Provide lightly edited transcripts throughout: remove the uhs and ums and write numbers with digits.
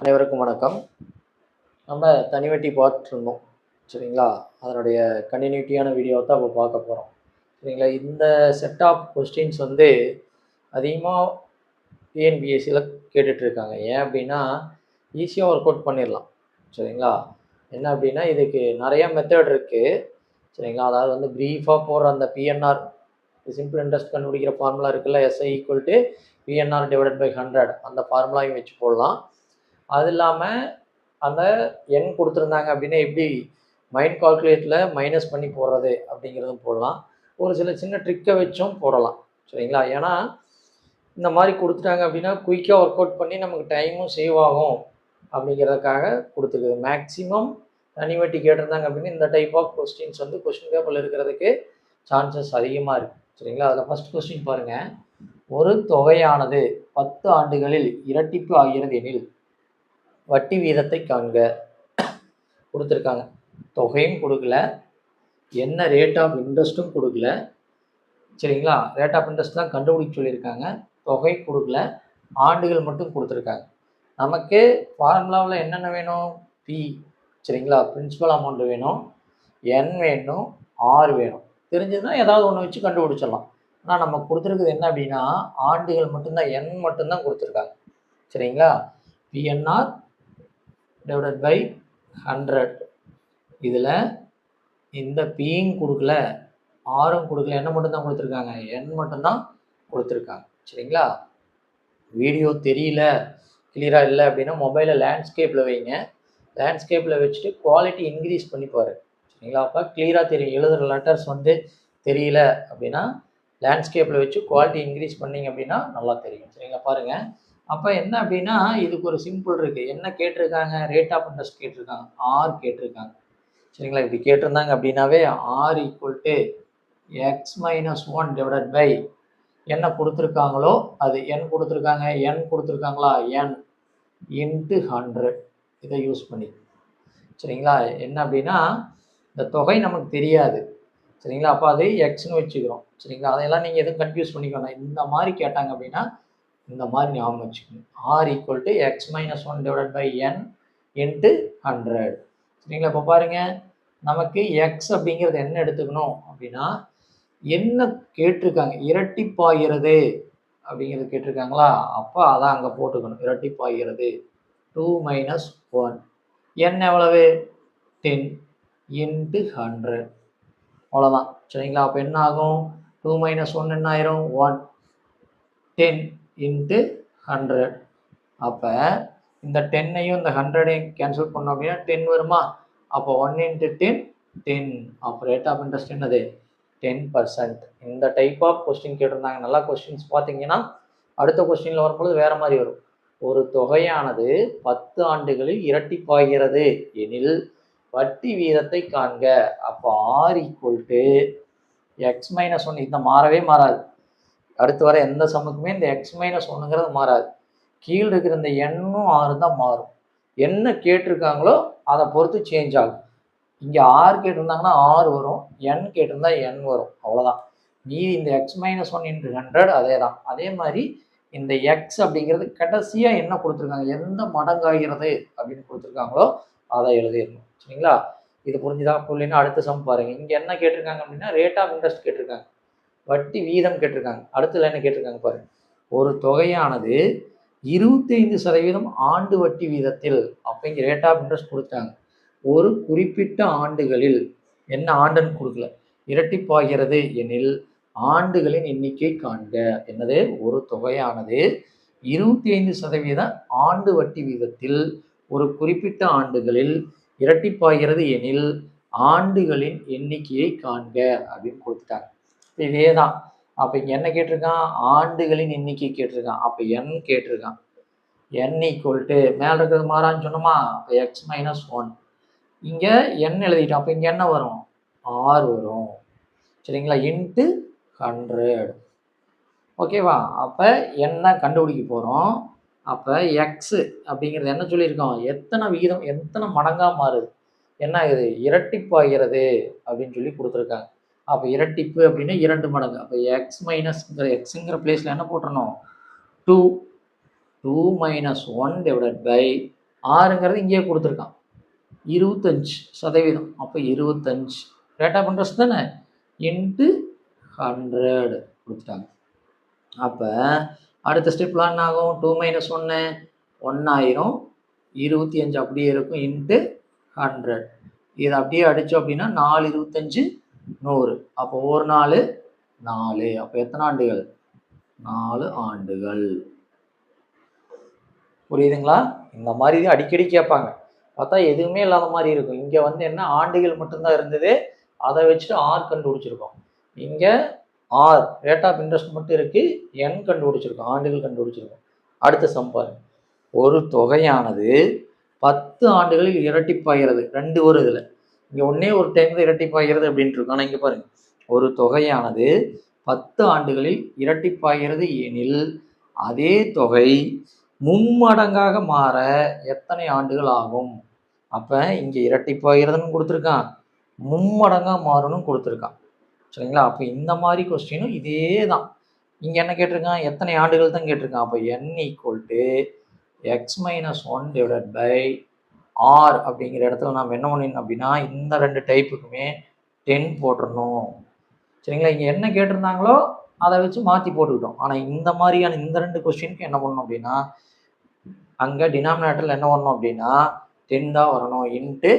அனைவருக்கும் வணக்கம். நம்ம தனிவட்டி பார்த்துருந்தோம் சரிங்களா? அதனுடைய கன்டினியூட்டியான வீடியோவை தான் இப்போ பார்க்க போகிறோம் சரிங்களா? இந்த செட் ஆஃப் கொஸ்டின்ஸ் அதிகமாக டிஎன்பிஎஸ்சியில் கேட்டுட்ருக்காங்க. ஏன் அப்படின்னா ஈஸியாக ஒர்க் அவுட் பண்ணிடலாம் சரிங்களா? என்ன அப்படின்னா இதுக்கு நிறையா மெத்தட் இருக்குது சரிங்களா? அதாவது ப்ரீஃபாக போடுற அந்த பிஎன்ஆர் சிம்பிள் இன்ட்ரெஸ்ட் கண்டுபிடிக்கிற ஃபார்முலா இருக்குல்ல, SI equal to PNR divided by 100 அந்த ஃபார்முலாவையும் வச்சு போடலாம். அது இல்லாமல் அந்த எண் கொடுத்துருந்தாங்க அப்படின்னா எப்படி மைண்ட் கால்குலேட்டில் மைனஸ் பண்ணி போடுறது அப்படிங்கிறதும் போடலாம். ஒரு சில சின்ன ட்ரிக்கை வச்சும் போடலாம் சரிங்களா? ஏன்னா இந்த மாதிரி கொடுத்துட்டாங்க அப்படின்னா குயிக்காக ஒர்க் அவுட் பண்ணி நமக்கு டைமும் சேவ் ஆகும் அப்படிங்கிறதுக்காக கொடுத்துருக்குது. மேக்ஸிமம் தனிவட்டி கேட்டிருந்தாங்க அப்படின்னா இந்த டைப் ஆஃப் கொஸ்டின்ஸ் கொஸ்டின் பேப்பரில் இருக்கிறதுக்கு சான்சஸ் அதிகமாக இருக்குது சரிங்களா? அதில் ஃபஸ்ட் கொஸ்டின் பாருங்கள். ஒரு தொகையானது 10 ஆண்டுகளில் இரட்டிப்பு ஆகிறது எனில் வட்டி வீதத்தை காண்க கொடுத்துருக்காங்க. தொகையும் கொடுக்கல, என்ன ரேட் ஆஃப் இன்ட்ரெஸ்ட்டும் கொடுக்கல சரிங்களா? ரேட் ஆஃப் இன்ட்ரெஸ்ட் தான் கண்டுபிடிக்க சொல்லியிருக்காங்க. தொகை கொடுக்கல, ஆண்டுகள் மட்டும் கொடுத்துருக்காங்க. நமக்கு ஃபார்முலாவில் என்னென்ன வேணும்? பி சரிங்களா? பிரின்சிபல் அமௌண்ட் வேணும், என் வேணும், ஆர் வேணும். தெரிஞ்சதுன்னா ஏதாவது ஒன்று வச்சு கண்டுபிடிச்சிடலாம். ஆனால் நம்ம கொடுத்துருக்குது என்ன அப்படின்னா ஆண்டுகள் மட்டும்தான், என் மட்டும்தான் கொடுத்துருக்காங்க சரிங்களா? PNR divided by 100. இதில் இந்த பியும் கொடுக்கல, ஆரும் கொடுக்கல, என்ன மட்டும்தான் கொடுத்துருக்காங்க? என் மட்டும்தான் கொடுத்துருக்காங்க சரிங்களா? வீடியோ தெரியல, கிளியராக இல்லை அப்படின்னா மொபைலில் லேண்ட்ஸ்கேப்பில் வைங்க. லேண்ட்ஸ்கேப்பில் வச்சுட்டு குவாலிட்டி இன்க்ரீஸ் பண்ணி பாரு சரிங்களா? அப்போ கிளியராக தெரியும். எழுதுகிற லெட்டர்ஸ் தெரியல அப்படின்னா லேண்ட்ஸ்கேப்பில் வச்சு குவாலிட்டி இன்க்ரீஸ் பண்ணிங்க அப்படின்னா நல்லா தெரியும் சரிங்களா? பாருங்கள். அப்போ என்ன அப்படின்னா இதுக்கு ஒரு சிம்பிள் இருக்குது. என்ன கேட்டிருக்காங்க? ரேட் ஆஃப் இன்ட்ரெஸ்ட் கேட்டிருக்காங்க, ஆர் கேட்டிருக்காங்க சரிங்களா? இப்படி கேட்டிருந்தாங்க அப்படின்னாவே R equal to X minus 1 divided by என்ன கொடுத்துருக்காங்களோ அது என் கொடுத்துருக்காங்க, என் கொடுத்துருக்காங்களா, என் இன்ட்டு 100 இதை யூஸ் பண்ணி சரிங்களா? என்ன அப்படின்னா இந்த தொகை நமக்கு தெரியாது சரிங்களா? அப்போ அது எக்ஸ்னு வச்சுக்கிறோம் சரிங்களா? அதையெல்லாம் நீங்கள் எதுவும் கன்ஃபியூஸ் பண்ணிக்கணும். இந்த மாதிரி கேட்டாங்க அப்படின்னா இந்த மாதிரி ஞாபகம் வச்சுக்கணும். R equal to X minus 1 divided by N into 100 சரிங்களா? இப்போ பாருங்கள், நமக்கு எக்ஸ் அப்படிங்கிறது என்ன எடுத்துக்கணும் அப்படின்னா என்ன கேட்டிருக்காங்க? இரட்டிப்பாகிறது அப்படிங்கிறது கேட்டிருக்காங்களா? அப்போ அதான் அங்கே போட்டுக்கணும். இரட்டிப்பாகிறது 2 மைனஸ் 1. என் எவ்வளவு? 10 இன்ட்டு 100 அவ்வளோதான் சரிங்களா? அப்போ என்ன ஆகும்? 2 மைனஸ் 1 என்ன ஆயிரும்? 1. 10 இன்ட்டு 100. அப்போ இந்த 10ஐயும் இந்த 100ஐயும் கேன்சல் பண்ணோம் அப்படின்னா 10 வருமா? அப்போ 1 இன்ட்டு 10 10. அப்போ ரேட் ஆஃப் இன்ட்ரெஸ்ட் என்னது? 10%. இந்த டைப் ஆஃப் கொஸ்டின் கேட்டிருந்தாங்க. நல்லா கொஸ்டின்ஸ் பார்த்தீங்கன்னா அடுத்த கொஸ்டினில் வரும்பொழுது வேறு மாதிரி வரும். ஒரு தொகையானது 10 ஆண்டுகளில் இரட்டிப்பாகிறது எனில் வட்டி வீதத்தை காண்க. அப்போ R equal to X minus 1. இந்த மாறவே மாறாது. அடுத்து வர எந்த சமக்குமே இந்த எக்ஸ் மைனஸ் 1ங்கிறது மாறாது. கீழே இருக்கிற இந்த எண்ணும் ஆறு தான் மாறும். என்ன கேட்டிருக்காங்களோ அதை பொறுத்து சேஞ்ச் ஆகும். இங்கே ஆர் கேட்டிருந்தாங்கன்னா ஆர் வரும், என் கேட்டிருந்தா என் வரும், அவ்வளோதான். மீதி இந்த எக்ஸ் மைனஸ் 1 இன்ட்டு 100 அதே தான். அதே மாதிரி இந்த எக்ஸ் அப்படிங்கிறது கடைசியாக என்ன கொடுத்துருக்காங்க, எந்த மடங்காகிறது அப்படின்னு கொடுத்துருக்காங்களோ அதை எழுதிடணும் சரிங்களா? இது புரிஞ்சுதா? புரியலைன்னா அடுத்த சம் பாருங்கள். இங்கே என்ன கேட்டிருக்காங்க அப்படின்னா ரேட் ஆஃப் இன்ட்ரெஸ்ட் கேட்டிருக்காங்க, வட்டி வீதம் கேட்டிருக்காங்க. அடுத்த லைனை கேட்டிருக்காங்க பாருங்க. ஒரு தொகையானது 25% ஆண்டு வட்டி வீதத்தில், அப்போ இங்கே ரேட் ஆஃப் இன்ட்ரெஸ்ட் கொடுத்தாங்க. ஒரு குறிப்பிட்ட ஆண்டுகளில், என்ன ஆண்டுன்னு கொடுக்கல, இரட்டிப்பாகிறது எனில் ஆண்டுகளின் எண்ணிக்கை காண்க. என்னது? ஒரு தொகையானது 25% ஆண்டு வட்டி வீதத்தில் ஒரு குறிப்பிட்ட ஆண்டுகளில் இரட்டிப்பாகிறது எனில் ஆண்டுகளின் எண்ணிக்கையை காண்க அப்படின்னு கொடுத்துட்டாங்க. இதே தான். அப்போ இங்கே என்ன கேட்டிருக்கான்? ஆண்டுகளின் எண்ணிக்கை கேட்டிருக்கான். அப்போ என் கேட்டிருக்கான். என் ஈக்குவல் டு மேலே இருக்கிறது மாறான்னு சொன்னோமா? அப்போ எக்ஸ் மைனஸ் 1. இங்கே என் எழுதிட்டோம். அப்போ இங்கே என்ன வரும்? ஆர் வரும் சரிங்களா? இன்ட்டு 100. ஓகேவா? அப்போ என்ன கண்டுபிடிக்க போகிறோம். அப்போ எக்ஸு அப்படிங்கிறது என்ன சொல்லியிருக்கோம்? எத்தனை விகிதம், எத்தனை மடங்காக மாறுது, என்ன ஆகுது? இரட்டிப்பாகிறது அப்படின்னு சொல்லி கொடுத்துருக்காங்க. அப்போ இரட்டிப்பு அப்படின்னா 2 மடங்கு. அப்போ எக்ஸ் மைனஸ்ங்கிற எக்ஸுங்கிற பிளேஸில் என்ன போட்டுறணும்? 2 மைனஸ் 1 டிவைடட் பை ஆறுங்கிறது இங்கேயே கொடுத்துருக்கான் 25%. அப்போ 25 ரேட் ஆஃப் இன்ட்ரெஸ்ட் தானே இன்ட்டு 100 கொடுத்துட்டாங்க. அப்போ அடுத்த ஸ்டெப்ல என்ன ஆகும்? 2 - 1 1000, 25 அப்படியே இருக்கும் இன்ட்டு 100. இதை அப்படியே அடித்தோம் அப்படின்னா 4 25 100. அப்போ ஒரு நாள் 4. அப்போ எத்தனை ஆண்டுகள்? 4 ஆண்டுகள். புரியுதுங்களா? இந்த மாதிரி அடிக்கடி கேட்பாங்க. பார்த்தா எதுவுமே இல்லாத மாதிரி இருக்கும். இங்கே வந்து என்ன ஆண்டுகள் மட்டும்தான் இருந்தது, அதை வச்சுட்டு ஆர் கண்டுபிடிச்சிருக்கோம். இங்கே ஆர் ரேட் ஆஃப் இன்ட்ரெஸ்ட் மட்டும் இருக்கு, என் கண்டுபிடிச்சிருக்கோம், ஆண்டுகள் கண்டுபிடிச்சிருக்கோம். அடுத்த சம் பாருங்க. ஒரு தொகையானது 10 ஆண்டுகளில் இரட்டிப்பாகிறது. 2 வரும் இதில். இங்கே ஒன்னே ஒரு டைம் தான் இரட்டிப்பாகிறது அப்படின்ட்டு இருக்கும். ஆனால் இங்கே பாருங்க, ஒரு தொகையானது 10 ஆண்டுகளில் இரட்டிப்பாகிறது எனில் அதே தொகை மும்மடங்காக மாற எத்தனை ஆண்டுகள் ஆகும்? அப்போ இங்கே இரட்டிப்பாகிறதுன்னு கொடுத்துருக்கான், மும்மடங்காக மாறணும் கொடுத்துருக்கான். சரிங்களா? அப்போ இந்த மாதிரி கொஸ்டினும் இதே தான். இங்கே என்ன கேட்டிருக்கான்? எத்தனை ஆண்டுகள் தான் கேட்டிருக்கான். அப்போ n = x - 1 r அப்படிங்கிற இடத்துல நம்ம என்ன பண்ணணும் அப்படின்னா இந்த 2 டைப்புக்குமே 10 போட்டுடணும். சரிங்களா? இங்கே என்ன கேட்டிருந்தாங்களோ அதை வச்சு மாற்றி போட்டுக்கிட்டோம். ஆனால் இந்த மாதிரியான இந்த 2 கொஸ்டினுக்கு என்ன பண்ணணும் அப்படின்னா அங்கே டினாமினேட்டரில் என்ன வரணும் அப்படின்னா 10 தான் வரணும் இன்ட்டு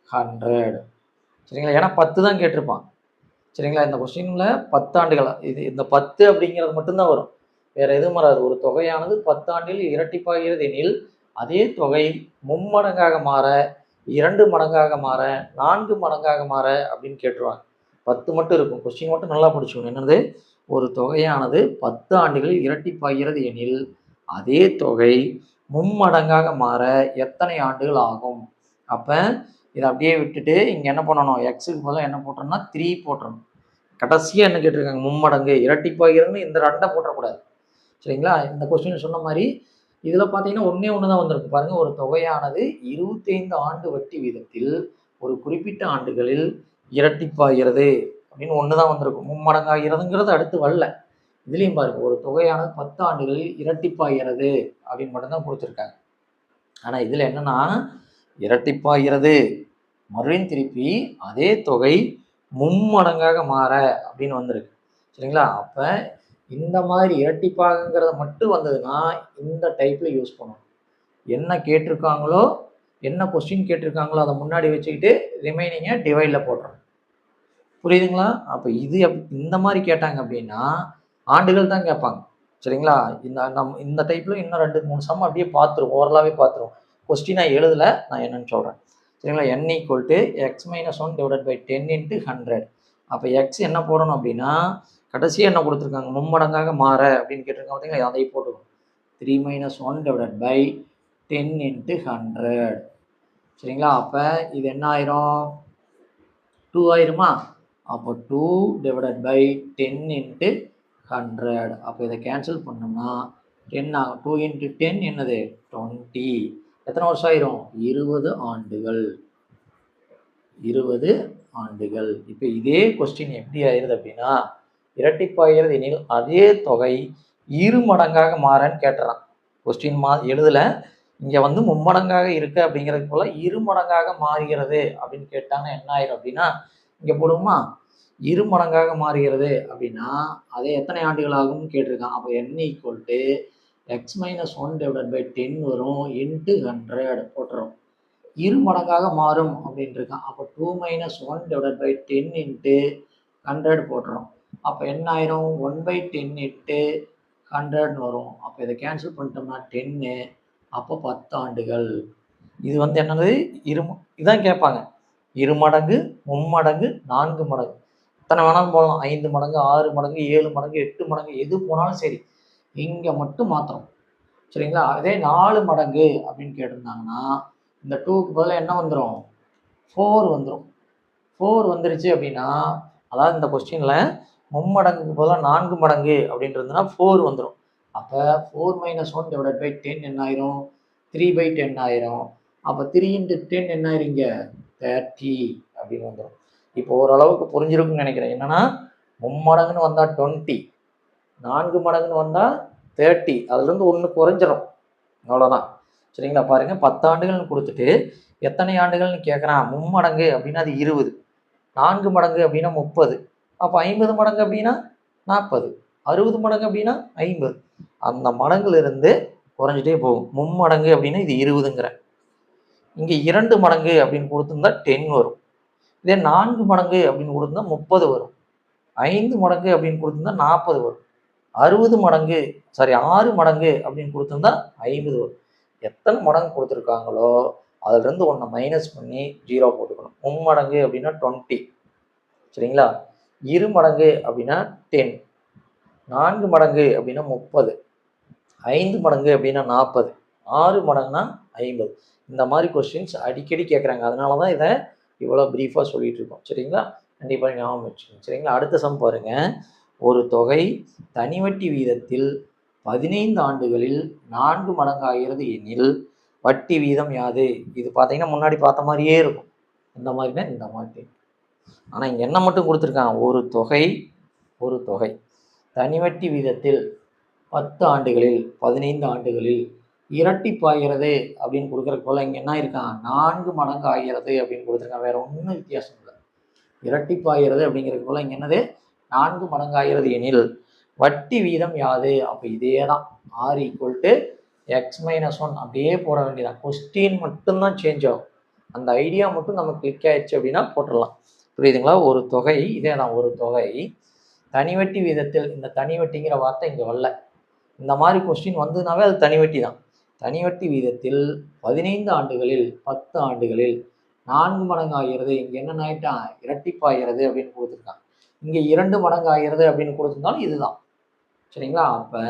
100. சரிங்களா? ஏன்னா 10 தான் கேட்டிருப்பான். சரிங்களா? இந்த கொஸ்டினில் 10 ஆண்டுகள் இது இந்த 10 அப்படிங்கிறது மட்டும்தான் வரும், வேற எதுவும் வராது. ஒரு தொகையானது 10 ஆண்டில் இரட்டிப்பாகிறது எனில் அதே தொகை மும்மடங்காக மாற, 2 மடங்காக மாற, 4 மடங்காக மாற அப்படின்னு கேட்டுருவாங்க. 10 மட்டும் இருக்கும். கொஸ்டின் மட்டும் நல்லா படிச்சுக்கணும். என்னது? ஒரு தொகையானது 10 ஆண்டுகளில் இரட்டிப்பாகிறது எனில் அதே தொகை மும்மடங்காக மாற எத்தனை ஆண்டுகள் ஆகும்? அப்போ இதை அப்படியே விட்டுட்டு இங்கே என்ன பண்ணணும்? எக்ஸுக்கு பதிலாக என்ன போட்டோம்னா 3 போட்டுறணும். கடைசியாக என்ன கேட்டிருக்காங்க? மும்மடங்கு இரட்டிப்பாகிறதுன்னு இந்த 2 போட்டக்கூடாது. சரிங்களா? இந்த கொஸ்டின் சொன்ன மாதிரி இதில் பார்த்தீங்கன்னா ஒன்றே ஒன்று தான் வந்திருக்கு பாருங்கள். ஒரு தொகையானது 25 ஆண்டு வட்டி வீதத்தில் ஒரு குறிப்பிட்ட ஆண்டுகளில் இரட்டிப்பாகிறது அப்படின்னு ஒன்று தான் வந்திருக்கும். மும்மடங்காகிறதுங்கிறது அடுத்து வரல. இதுலேயும் பாருங்க, ஒரு தொகையானது 10 ஆண்டுகளில் இரட்டிப்பாகிறது அப்படின்னு மட்டும்தான் கொடுத்துருக்காங்க. ஆனால் இதில் என்னன்னா இரட்டிப்பாகிறது மறுபடியும் திருப்பி அதே தொகை மும்மடங்காக மாற அப்படின்னு வந்திருக்கு. சரிங்களா? அப்போ இந்த மாதிரி இரட்டிப்பாகங்கிறத மட்டும் வந்ததுன்னா இந்த டைப்பில் யூஸ் பண்ணணும். என்ன கேட்டிருக்காங்களோ, என்ன கொஸ்டின் கேட்டிருக்காங்களோ அதை முன்னாடி வச்சுக்கிட்டு ரிமைனிங்கை டிவைடில் போடுறோம். புரியுதுங்களா? அப்போ இது இந்த மாதிரி கேட்டாங்க அப்படின்னா ஆண்டுகள் தான் கேட்பாங்க. சரிங்களா? இந்த டைப்பில் இன்னும் 2-3 சம் அப்படியே பார்த்துருவோம், ஓரளாகவே பார்த்துருவோம். கொஸ்டினாக எழுதலை, நான் என்னன்னு சொல்கிறேன். சரிங்களா? n = x - 1 / 10 × 100. அப்போ எக்ஸ் என்ன போடணும் அப்படின்னா கடைசியாக என்ன கொடுத்துருக்காங்க? மும்மடங்காக மாற அப்படின்னு கேட்டிருக்காங்க பார்த்தீங்களா? அதை போட்டுக்கணும். 3 - 1 / 10 × 100. சரிங்களா? அப்போ இது என்ன ஆயிரும்? 2 ஆயிருமா? அப்போ 2 / 10 × 100. அப்போ இதை கேன்சல் பண்ணோம்னா 10 ஆகும். 2 × 10 என்னது? 20. எத்தனை வருஷம் ஆயிரும்? 20 ஆண்டுகள். 20 ஆண்டுகள். இப்போ இதே கொஸ்டின் எப்படி ஆயிருது அப்படின்னா இரட்டிப்பாகிறது எனில் அதே தொகை 2 மடங்காக மாறன்னு கேட்டுறான். கொஸ்டின் எழுதலை, இங்கே வந்து மும்மடங்காக இருக்கு அப்படிங்கிறது போல 2 மடங்காக மாறுகிறது அப்படின்னு கேட்டாங்கன்னா என்ன ஆயிரும் அப்படின்னா இங்கே போடுவோமா? 2 மடங்காக மாறுகிறது அப்படின்னா அதே எத்தனை ஆண்டுகள் ஆகும்னு கேட்டிருக்கான். அப்போ n = x - 1 / 10 வரும் இன்ட்டு 100 போட்டுரும். 2 மடங்காக மாறும் அப்படின்ட்டு இருக்கான். அப்போ 2 - 1 / 10 × 100 போட்டுரும். அப்போ என்ன ஆயிரும்? 1/10 × 100 வரும். அப்போ இதை கேன்சல் பண்ணிட்டோம்னா 10. அப்போ 10 ஆண்டுகள். இது வந்து என்னது? இதான் கேட்பாங்க. 2 மடங்கு, மும்மடங்கு, 4 மடங்கு, எத்தனை வேணாலும் போகலாம். 5 மடங்கு, 6 மடங்கு, 7 மடங்கு, 8 மடங்கு, எது போனாலும் சரி. இங்கே மட்டும் மாத்திரம். சரிங்களா? அதே 4 மடங்கு அப்படின்னு கேட்டிருந்தாங்கன்னா இந்த 2க்கு பதிலாக என்ன வந்துடும்? 4 வந்துடும். 4 வந்துருச்சு அப்படின்னா அதாவது இந்த கொஸ்டினில் மும்மடங்குக்கு பதிலாக 4 மடங்கு அப்படின்னு இருந்ததுன்னா 4 வந்துடும். அப்போ 4 - 1 / 10 என்ன ஆயிரும்? 3/10 ஆயிரும். அப்போ 3 × 10 என்ன ஆயிருங்க? 30 அப்படின்னு வந்துடும். இப்போ ஓரளவுக்கு புரிஞ்சிருக்குன்னு நினைக்கிறேன். என்னன்னா மும்மடங்குன்னு வந்தால் 20, 4 மடங்குன்னு வந்தால் 30, அதுலேருந்து 1 குறைஞ்சிரும், அவ்வளோதான். சரிங்களா? பாருங்கள் 10 ஆண்டுகள்னு கொடுத்துட்டு எத்தனை ஆண்டுகள்னு கேட்குறான். மும்மடங்கு அப்படின்னா அது 20, 4 மடங்கு அப்படின்னா 30, அப்போ 50 மடங்கு அப்படின்னா 40, 60 மடங்கு அப்படின்னா 50. அந்த மடங்குல இருந்து குறைஞ்சிட்டே போகும். மும்மடங்கு அப்படின்னா இது 20ங்கிற. இங்கே 2 மடங்கு அப்படின்னு கொடுத்துருந்தா 10 வரும். இதே 4 மடங்கு அப்படின்னு கொடுத்துருந்தா 30 வரும். 5 மடங்கு அப்படின்னு கொடுத்துருந்தா 40 வரும். 6 மடங்கு 6 மடங்கு அப்படின்னு கொடுத்துருந்தா 50 வரும். எத்தனை மடங்கு கொடுத்துருக்காங்களோ அதுலேருந்து ஒன்றை மைனஸ் பண்ணி 0 போட்டுக்கணும். மும்மடங்கு அப்படின்னா 20, சரிங்களா? 2 மடங்கு அப்படின்னா 10, 4 மடங்கு அப்படின்னா 30, 5 மடங்கு அப்படின்னா 40, 6 மடங்குனா 50. இந்த மாதிரி கொஸ்டின்ஸ் அடிக்கடி கேட்குறாங்க. அதனால தான் இதை இவ்வளோ ப்ரீஃபாக சொல்லிட்டு இருக்கோம். சரிங்களா? கண்டிப்பாக ஞாபகம் வச்சுக்கோங்க. சரிங்களா? அடுத்த சம் பாருங்க. ஒரு தொகை தனி வட்டி வீதத்தில் 15 ஆண்டுகளில் 4 மடங்காகிறது எனில் வட்டி வீதம் யாது? இது பார்த்தீங்கன்னா முன்னாடி பார்த்த மாதிரியே இருக்கும். இந்த மாதிரினா இந்த மாதிரி. ஆனால் இங்கே என்ன மட்டும் கொடுத்துருக்காங்க, ஒரு தொகை தனி வட்டி வீதத்தில் 10 ஆண்டுகளில் 15 ஆண்டுகளில் இரட்டிப்பாகிறது அப்படின்னு கொடுக்குறக்கு போல இங்கே என்ன இருக்கான், 4 மடங்கு ஆகிறது அப்படின்னு கொடுத்துருக்கான். வேற ஒன்றும் வித்தியாசம் இல்லை. இரட்டிப்பாகிறது அப்படிங்கிறது போல இங்கே என்னது, 4 மடங்கு ஆகிறது எனில் வட்டி வீதம் யாது? அப்போ இதே தான், R equal to X minus 1 அப்படியே போட வேண்டியதான். கொஸ்டின் மட்டும்தான் சேஞ்ச் ஆகும். அந்த ஐடியா மட்டும் நமக்கு கிளிக் ஆயிடுச்சு அப்படின்னா போட்டுடலாம். புரியுதுங்களா? ஒரு தொகை இதே தான், ஒரு தொகை தனிவட்டி வீதத்தில், இந்த தனிவட்டிங்கிற வார்த்தை இங்கே வரல. இந்த மாதிரி கொஸ்டின் வந்ததுனாவே அது தனிவட்டி தான். தனிவட்டி வீதத்தில் 15 ஆண்டுகளில் 10 ஆண்டுகளில் 4 மடங்கு ஆகிறது. இங்கே என்ன ஆகிட்டான், இரட்டிப்பாகிறது அப்படின்னு கொடுத்துருக்கான். இங்கே 2 மடங்கு ஆகிறது அப்படின்னு கொடுத்துருந்தாலும் இதுதான். சரிங்களா? அப்போ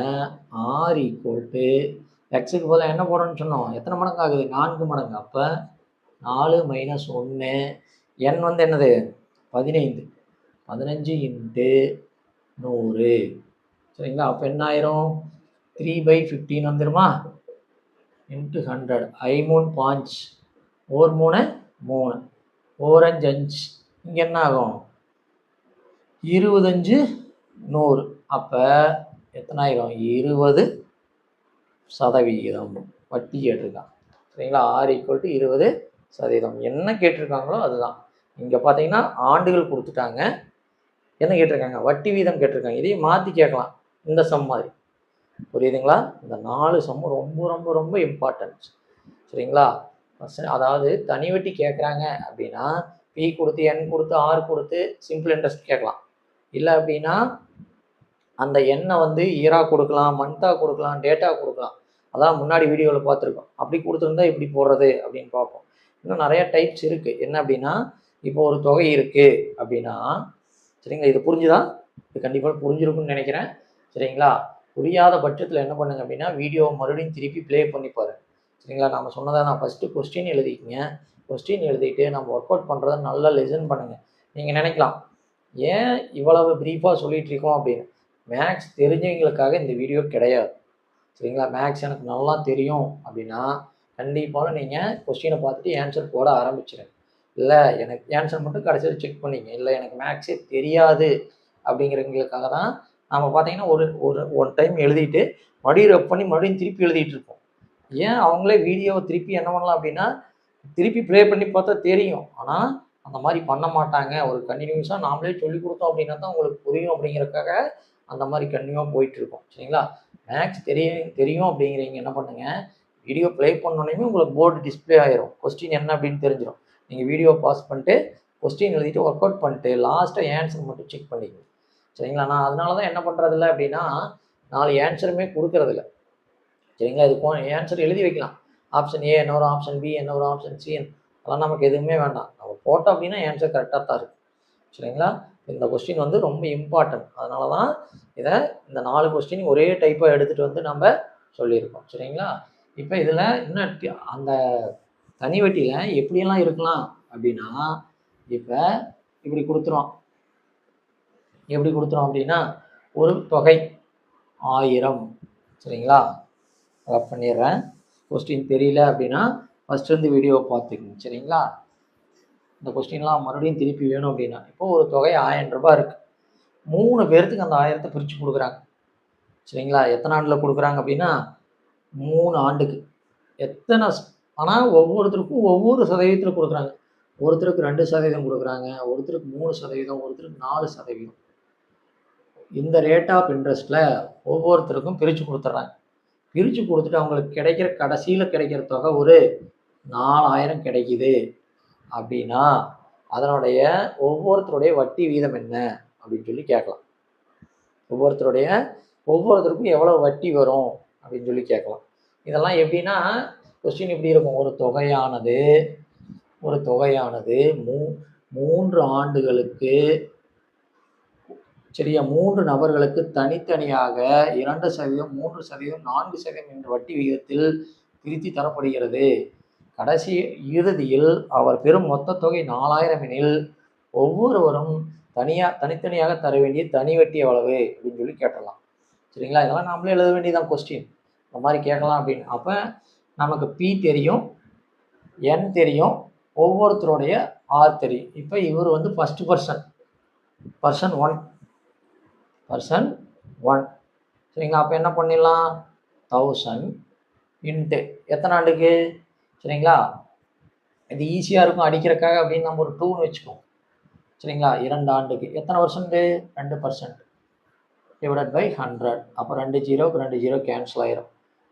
ஆர் ஈக்குவல் டு எக்ஸுக்கு பதிலாக என்ன போடணும்னு சொன்னோம், எத்தனை மடங்கு ஆகுது, 4 மடங்கு. அப்போ 4 மைனஸ் 1, என் வந்து என்னது 15, 15 இன்ட்டு 100. சரிங்களா? அப்போ என்ன ஆயிரும், 3/15 வந்துருமா, இன்ட்டு 100. 3 5, 4 3 3, 4 5 5. இங்கே என்ன ஆகும், 25 100. அப்போ எத்தனாயிரம், 20% வட்டி கேட்டிருக்கான். சரிங்களா? R equal to 20%. என்ன கேட்டிருக்காங்களோ அதுதான். இங்கே பார்த்தீங்கன்னா ஆண்டுகள் கொடுத்துட்டாங்க, என்ன கேட்டிருக்காங்க, வட்டி வீதம் கேட்டிருக்காங்க. இதையும் மாற்றி கேட்கலாம் இந்த சம் மாதிரி. புரியுதுங்களா? இந்த 4 சம்மும் ரொம்ப ரொம்ப ரொம்ப இம்பார்ட்டன்ட். சரிங்களா? அதாவது தனி வட்டி கேட்குறாங்க அப்படின்னா பி கொடுத்து என் கொடுத்து ஆர் கொடுத்து சிம்பிள் இன்ட்ரெஸ்ட் கேட்கலாம். இல்லை அப்படின்னா அந்த எண்ணை வந்து இயராக கொடுக்கலாம், மந்த்தாக கொடுக்கலாம், டேட்டா கொடுக்கலாம். அதான் முன்னாடி வீடியோவில் பார்த்துருக்கோம். அப்படி கொடுத்துருந்தா எப்படி போடுறது அப்படின்னு பார்ப்போம். இன்னும் நிறைய டைப்ஸ் இருக்குது. என்ன அப்படின்னா, இப்போ ஒரு தொகை இருக்குது அப்படின்னா, சரிங்களா, இது புரிஞ்சுதான், இது கண்டிப்பாக புரிஞ்சிருக்குன்னு நினைக்கிறேன். சரிங்களா? புரியாத பட்சத்தில் என்ன பண்ணுங்க அப்படின்னா வீடியோவை மறுபடியும் திருப்பி ப்ளே பண்ணி பாருங்க. சரிங்களா? நம்ம சொன்னதை நான் ஃபஸ்ட்டு கொஸ்டின் எழுதிக்கிங்க. கொஸ்டின் எழுதிட்டு நம்ம ஒர்க் அவுட் பண்ணுறதை நல்லா லிசன் பண்ணுங்கள். நீங்கள் நினைக்கலாம், ஏன் இவ்வளவு ப்ரீஃபாக சொல்லிகிட்டு இருக்கோம் அப்படின்னு. மேக்ஸ் தெரிஞ்சவங்களுக்காக இந்த வீடியோ கிடையாது. சரிங்களா? மேக்ஸ் எனக்கு நல்லா தெரியும் அப்படின்னா கண்டிப்பாக நீங்கள் கொஸ்டினை பார்த்துட்டு ஆன்சர் போட ஆரம்பிச்சிடுங்க. இல்லை எனக்கு ஆன்சர் மட்டும் கடைசியில் செக் பண்ணிங்க. இல்லை எனக்கு மேக்ஸே தெரியாது அப்படிங்கிறவங்களுக்காக தான் நம்ம பார்த்தீங்கன்னா ஒரு டைம் எழுதிட்டு மறுபடியும் ரெப் பண்ணி மறுபடியும் திருப்பி எழுதிட்டு இருப்போம். ஏன் அவங்களே வீடியோவை திருப்பி என்ன பண்ணலாம் அப்படின்னா திருப்பி ப்ளே பண்ணி பார்த்தா தெரியும். ஆனால் அந்த மாதிரி பண்ண மாட்டாங்க. ஒரு கண்டினியூஸாக நாமளே சொல்லி கொடுத்தோம் அப்படின்னா தான் உங்களுக்கு புரியும் அப்படிங்கிறதுக்காக அந்த மாதிரி கண்டினியூவாக போயிட்டுருக்கோம். சரிங்களா? மேக்ஸ் தெரியும் அப்படிங்கிறீங்க என்ன பண்ணுங்கள், வீடியோ ப்ளே பண்ணோன்னே உங்களுக்கு போர்டு டிஸ்பிளே ஆயிரும். கொஸ்டின் என்ன அப்படின்னு தெரிஞ்சிடும். நீங்கள் வீடியோ பாஸ் பண்ணிட்டு கொஸ்டின் எழுதிட்டு ஒர்க் அவுட் பண்ணிட்டு லாஸ்ட்டாக ஆன்சர் மட்டும் செக் பண்ணிக்கணும். சரிங்களா? நான் அதனால தான் என்ன பண்ணுறதில்ல அப்படின்னா 4 ஆன்சருமே கொடுக்கறதில்ல. சரிங்களா? இது ஆன்சர் எழுதி வைக்கலாம். ஆப்ஷன் ஏ என்ன ஒரு ஆப்ஷன் பி என்ன ஒரு ஆப்ஷன் சி, அதெல்லாம் நமக்கு எதுவுமே வேண்டாம். நம்ம போட்டோம் அப்படின்னா ஆன்சர் கரெக்டாக தான் இருக்குது. சரிங்களா? இந்த கொஸ்டின் வந்து ரொம்ப இம்பார்ட்டன்ட். அதனால தான் இதை இந்த 4 கொஸ்டின் ஒரே டைப்பாக எடுத்துகிட்டு வந்து நம்ம சொல்லியிருக்கோம். சரிங்களா? இப்போ இதில் இன்னும் அந்த தனி வட்டியில் எப்படியெல்லாம் இருக்கலாம் அப்படின்னா, இப்போ இப்படி கொடுத்துரும். எப்படி கொடுத்துரும் அப்படின்னா, ஒரு தொகை 1000. சரிங்களா? ரப் பண்ணிடுறேன். கொஸ்டின் தெரியல அப்படின்னா ஃபஸ்ட்டு இருந்து வீடியோவை பார்த்துக்குங்க. சரிங்களா? இந்த கொஸ்டின்லாம் மறுபடியும் திருப்பி வேணும் அப்படின்னா, இப்போது ஒரு தொகை 1000 ரூபாய் இருக்குது. 3 பேர்த்துக்கு அந்த 1000 பிரித்து கொடுக்குறாங்க. சரிங்களா? எத்தனை ஆண்டில் கொடுக்குறாங்க அப்படின்னா 3 ஆண்டுக்கு. எத்தனை ஆனால் ஒவ்வொருத்தருக்கும் ஒவ்வொரு சதவீதத்தில் கொடுக்குறாங்க. ஒருத்தருக்கு 2% கொடுக்குறாங்க, ஒருத்தருக்கு 3%, ஒருத்தருக்கு 4%. இந்த ரேட் ஆஃப் இன்ட்ரெஸ்ட்டில் ஒவ்வொருத்தருக்கும் பிரித்து கொடுத்துட்றாங்க. பிரித்து கொடுத்துட்டு அவங்களுக்கு கிடைக்கிற கடைசியில் கிடைக்கிற தொகை ஒரு 4000 கிடைக்குது அப்படின்னா அதனுடைய ஒவ்வொருத்தருடைய வட்டி வீதம் என்ன அப்படின்னு சொல்லி கேட்கலாம். ஒவ்வொருத்தருக்கும் எவ்வளோ வட்டி வரும் அப்படின்னு சொல்லி கேட்கலாம். இதெல்லாம் எப்படின்னா கொஸ்டின் இப்படி இருக்கும். ஒரு தொகையானது 3 ஆண்டுகளுக்கு சரியா 3 நபர்களுக்கு தனித்தனியாக 2%, 3%, 4% என்ற வட்டி விகிதத்தில் பிரித்து தரப்படுகிறது. கடைசி இறுதியில் அவர் பெறும் மொத்த தொகை 4000 எனில் ஒவ்வொருவரும் தனித்தனியாக தர வேண்டிய தனி வட்டி எவ்வளவு அப்படின்னு சொல்லி கேட்டலாம். சரிங்களா? இதெல்லாம் நம்மளே எழுத வேண்டியதான் கொஸ்டின். இந்த மாதிரி கேட்கலாம் அப்படின்னு. அப்போ நமக்கு பி தெரியும், என் தெரியும், ஒவ்வொருத்தருடைய ஆர் தெரியும். இப்போ இவர் வந்து ஃபஸ்ட்டு பர்சன் 1. சரிங்களா? அப்போ என்ன பண்ணிடலாம்? 1000 இன்ட்டு எத்தனை ஆண்டுக்கு? சரிங்களா? இது ஈஸியாக இருக்கும் அடிக்கிறக்காக அப்படின்னு நம்ம ஒரு 2ன்னு வச்சுக்கோம். சரிங்களா? 2 ஆண்டுக்கு எத்தனை பர்சன்ட்டு? 2% divided by 100. அப்போ 2 0க்கு 2 0 கேன்சல் ஆயிரும்.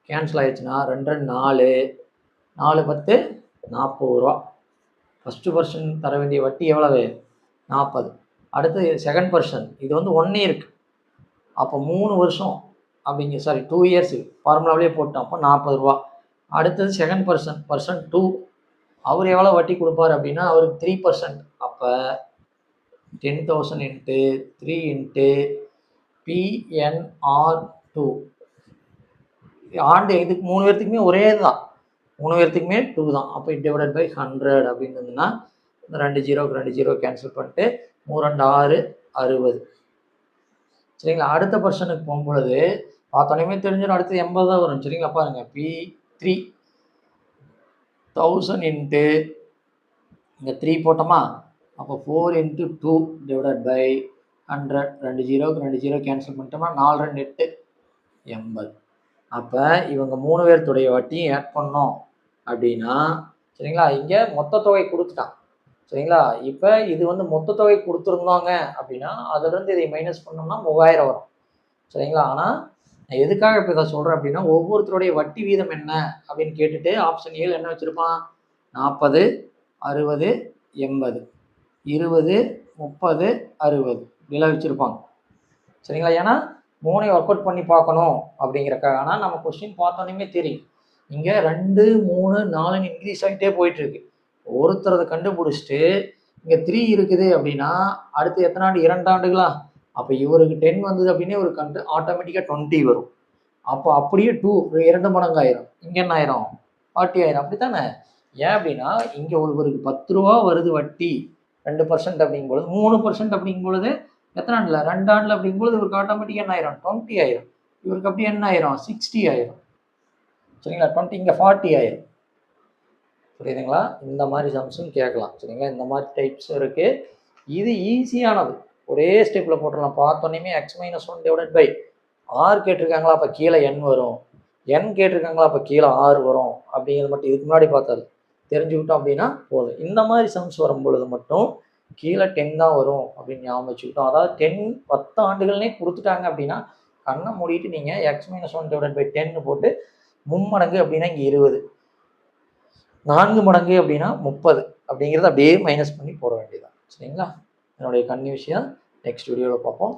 கேன்சல் ஆயிடுச்சுன்னா 2 4 4 10 40 ரூபா. ஃபஸ்ட்டு பர்சன் தர வேண்டிய வட்டி எவ்வளவு? 40. அடுத்து செகண்ட் பர்சன் இது வந்து 1 இயருக்கு, அப்போ 3 வருஷம் அப்படிங்க 2 இயர்ஸு ஃபார்முலாவிலே போட்டோம். அப்போ 40 ரூபா. அடுத்தது செகண்ட் பர்சன் 2 அவர் எவ்வளோ வட்டி கொடுப்பார் அப்படின்னா அவருக்கு 3%. அப்போ 10,000 இன்ட்டு 3 இன்ட்டு PNR2. ஆண்டு இதுக்கு 3 பேர்த்துக்குமே ஒரே தான், 3 பேர்த்துக்குமே 2 தான். அப்போ டிவைடட் பை 100 அப்படின்னு இருந்ததுன்னா இந்த 2 0க்கு 2 0 கேன்சல் பண்ணிட்டு 3 2 6 60. சரிங்களா? அடுத்த பர்சனுக்கு போகும்பொழுது பார்த்தோன்னே தெரிஞ்சிடும் அடுத்து 80 தான் வரும். சரிங்களா? பாருங்க P3 1000 இன்ட்டு இங்கே 3 போட்டோமா, அப்போ 4 இன்ட்டு 2 டிவைடட் பை 100. 2 0க்கு 2 0 கேன்சல் பண்ணிட்டோம்னா 4 2 8 80. அப்போ இவங்க 3 பேர்த்துடைய வட்டியும் ஆட் பண்ணோம் அப்படின்னா சரிங்களா, இங்கே மொத்த தொகை கொடுத்துட்டான். சரிங்களா? இப்போ இது வந்து மொத்த தொகை கொடுத்துருந்தாங்க அப்படின்னா அதுலேருந்து இதை மைனஸ் பண்ணோம்னா 3000 வரும். சரிங்களா? ஆனால் நான் எதுக்காக இப்போ இதை சொல்கிறேன் அப்படின்னா ஒவ்வொருத்தருடைய வட்டி வீதம் என்ன அப்படின்னு கேட்டுட்டு ஆப்ஷன் ஏழு என்ன வச்சுருப்பான்? 40 60 80 20 30 60 இப்படிலாம் வச்சுருப்பாங்க. சரிங்களா? ஏன்னா 3 ஒர்க் அவுட் பண்ணி பார்க்கணும் அப்படிங்கிறக்காக. ஆனால் நம்ம கொஸ்டின் பார்த்தோன்னே தெரியும் இங்கே 2 3 4 இன்க்ரீஸ் ஆகிட்டே போயிட்டுருக்கு. ஒருத்தரதை கண்டுபிடிச்சிட்டு இங்கே 3 இருக்குது அப்படின்னா அடுத்து எத்தனை ஆண்டு? 2 ஆண்டுகளா? அப்போ இவருக்கு 10 வந்தது அப்படின்னே ஒரு ஆட்டோமேட்டிக்காக 20 வரும். அப்போ அப்படியே 2 மடங்கு ஆயிரும். இங்கே என்ன ஆயிரும்? 40 ஆயிரும். அப்படி தானே? ஏன் அப்படின்னா இங்கே ஒருவருக்கு 10 ரூபா வருது வட்டி 2% அப்படிங்கும்பொழுது 3% அப்படிங்கும்பொழுது எத்தனை ஆண்டில்? 2 ஆண்டில் அப்படிங்கும்போது இவருக்கு ஆட்டோமேட்டிக்காக என்ன ஆயிரும்? 20 ஆயிரும். இவருக்கு அப்படி என்ன ஆயிரும்? 60 ஆயிரும். சரிங்களா? 20 இங்கே 40 ஆயிரும். புரியுதுங்களா? இந்த மாதிரி சம்ஸும் கேட்கலாம். சரிங்களா? இந்த மாதிரி டைப்ஸும் இருக்குது. இது ஈஸியானது, ஒரே ஸ்டெப்பில் போட்டுடலாம். பார்த்தோன்னே x-1 டிவைடட் பை ஆர் கேட்டிருக்காங்களா, அப்போ கீழே n வரும். n கேட்டிருக்காங்களா, அப்போ கீழே ஆர் வரும். அப்படிங்கிறது மட்டும் இதுக்கு முன்னாடி பார்த்தது தெரிஞ்சுக்கிட்டோம் அப்படின்னா போதும். இந்த மாதிரி சம்ஸ் வரும்பொழுது மட்டும் கீழே 10 தான் வரும் அப்படின்னு ஞாபகம் வச்சுக்கிட்டோம். அதாவது 10 ஆண்டுகள்னே கொடுத்துட்டாங்க அப்படின்னா கண்ணை மூடிட்டு நீங்கள் x-1 டிவைடட் பை 10 போட்டு 3 மடங்கு அப்படின்னா இங்கே 20, 4 மடங்கு அப்படின்னா 30 அப்படிங்கிறத அப்படியே மைனஸ் பண்ணி போட வேண்டியதான். சரிங்களா? என்னுடைய கன்ஃபியூஷன் நெக்ஸ்ட் வீடியோவில் பார்ப்போம்.